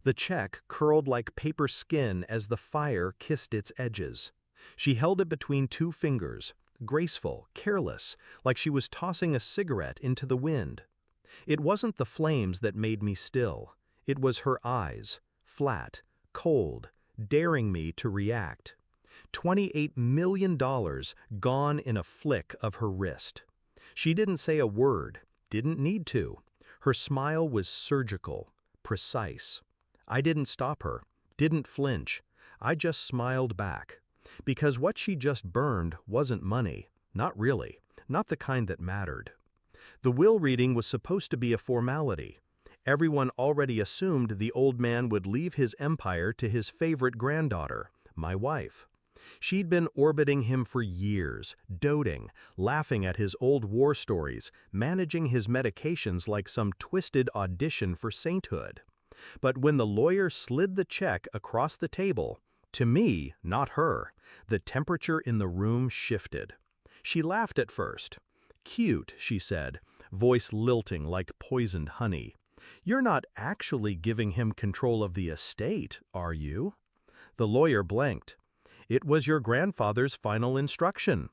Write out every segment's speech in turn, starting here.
The check curled like paper skin as the fire kissed its edges. She held it between two fingers, graceful, careless, like she was tossing a cigarette into the wind. It wasn't the flames that made me still. It was her eyes, flat, cold, daring me to react. $28 million gone in a flick of her wrist. She didn't say a word, didn't need to. Her smile was surgical, precise. I didn't stop her, didn't flinch. I just smiled back. Because what she just burned wasn't money, not really, not the kind that mattered. The will reading was supposed to be a formality. Everyone already assumed the old man would leave his empire to his favorite granddaughter, my wife. She'd been orbiting him for years, doting, laughing at his old war stories, managing his medications like some twisted audition for sainthood. But when the lawyer slid the check across the table, to me, not her, the temperature in the room shifted. She laughed at first. "Cute," she said, voice lilting like poisoned honey. "You're not actually giving him control of the estate, are you?" The lawyer blanked. "It was your grandfather's final instruction.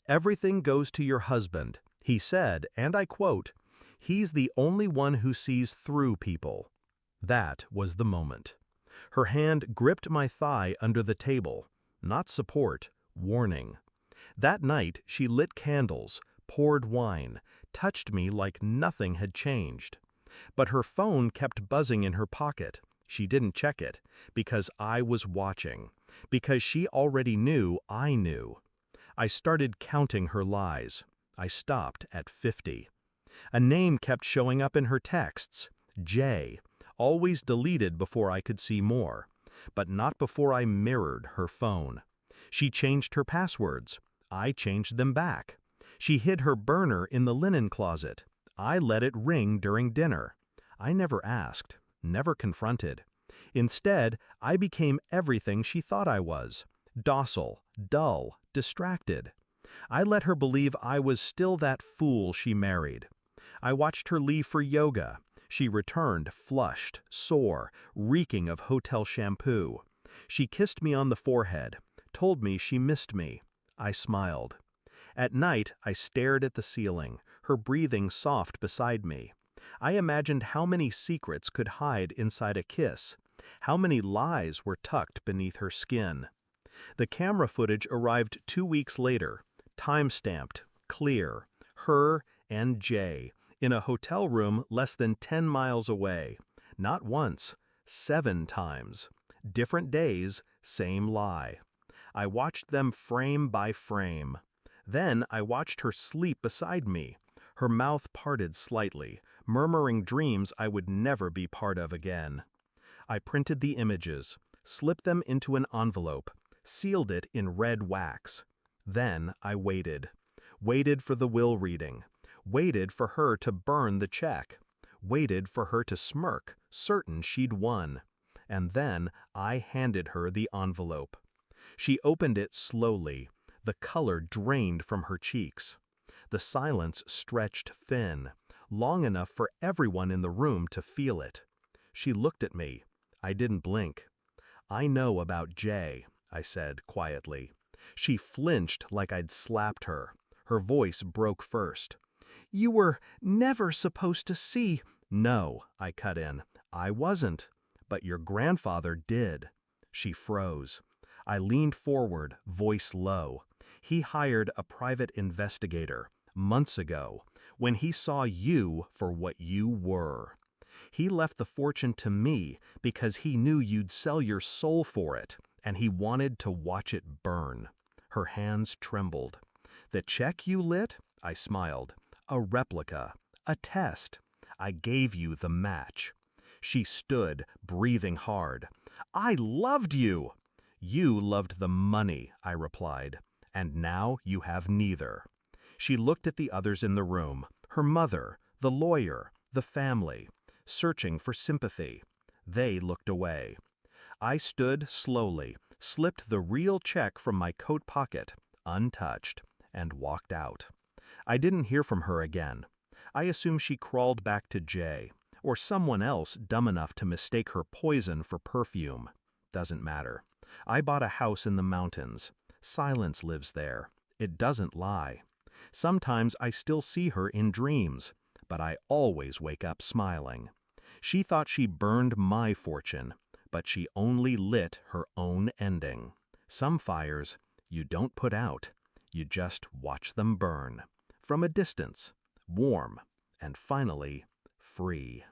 Everything goes to your husband," he said, and I quote, "He's the only one who sees through people." That was the moment. Her hand gripped my thigh under the table. Not support, warning. That night she lit candles, poured wine, touched me like nothing had changed. But her phone kept buzzing in her pocket. She didn't check it, because I was watching, because she already knew I knew. I started counting her lies. I stopped at 50. A name kept showing up in her texts, Jay, always deleted before I could see more, but not before I mirrored her phone. She changed her passwords. I changed them back. She hid her burner in the linen closet. I let it ring during dinner. I never asked, never confronted. Instead, I became everything she thought I was: docile, dull, distracted. I let her believe I was still that fool she married. I watched her leave for yoga. She returned flushed, sore, reeking of hotel shampoo. She kissed me on the forehead, told me she missed me. I smiled. At night, I stared at the ceiling, her breathing soft beside me. I imagined how many secrets could hide inside a kiss, how many lies were tucked beneath her skin. The camera footage arrived 2 weeks later, time-stamped, clear, her and Jay, in a hotel room less than 10 miles away. Not once, 7 times. Different days, same lie. I watched them frame by frame. Then I watched her sleep beside me, her mouth parted slightly, murmuring dreams I would never be part of again. I printed the images, slipped them into an envelope, sealed it in red wax. Then I waited. Waited for the will reading. Waited for her to burn the check. Waited for her to smirk, certain she'd won. And then I handed her the envelope. She opened it slowly. The color drained from her cheeks. The silence stretched thin, long enough for everyone in the room to feel it. She looked at me. I didn't blink. "I know about Jay," I said quietly. She flinched like I'd slapped her. Her voice broke first. "You were never supposed to see—" "No," I cut in. "I wasn't. But your grandfather did." She froze. I leaned forward, voice low. "He hired a private investigator, months ago, when he saw you for what you were. He left the fortune to me because he knew you'd sell your soul for it, and he wanted to watch it burn." Her hands trembled. "The check you lit?" I smiled. "A replica, a test. I gave you the match." She stood, breathing hard. "I loved you!" "You loved the money," I replied. "And now you have neither." She looked at the others in the room, her mother, the lawyer, the family, searching for sympathy. They looked away. I stood slowly, slipped the real check from my coat pocket, untouched, and walked out. I didn't hear from her again. I assume she crawled back to Jay, Or someone else dumb enough to mistake her poison for perfume. Doesn't matter. I bought a house in the mountains. Silence lives there. It doesn't lie. Sometimes I still see her in dreams, but I always wake up smiling. She thought she burned my fortune, but she only lit her own ending. Some fires you don't put out, you just watch them burn. From a distance, warm, and finally free.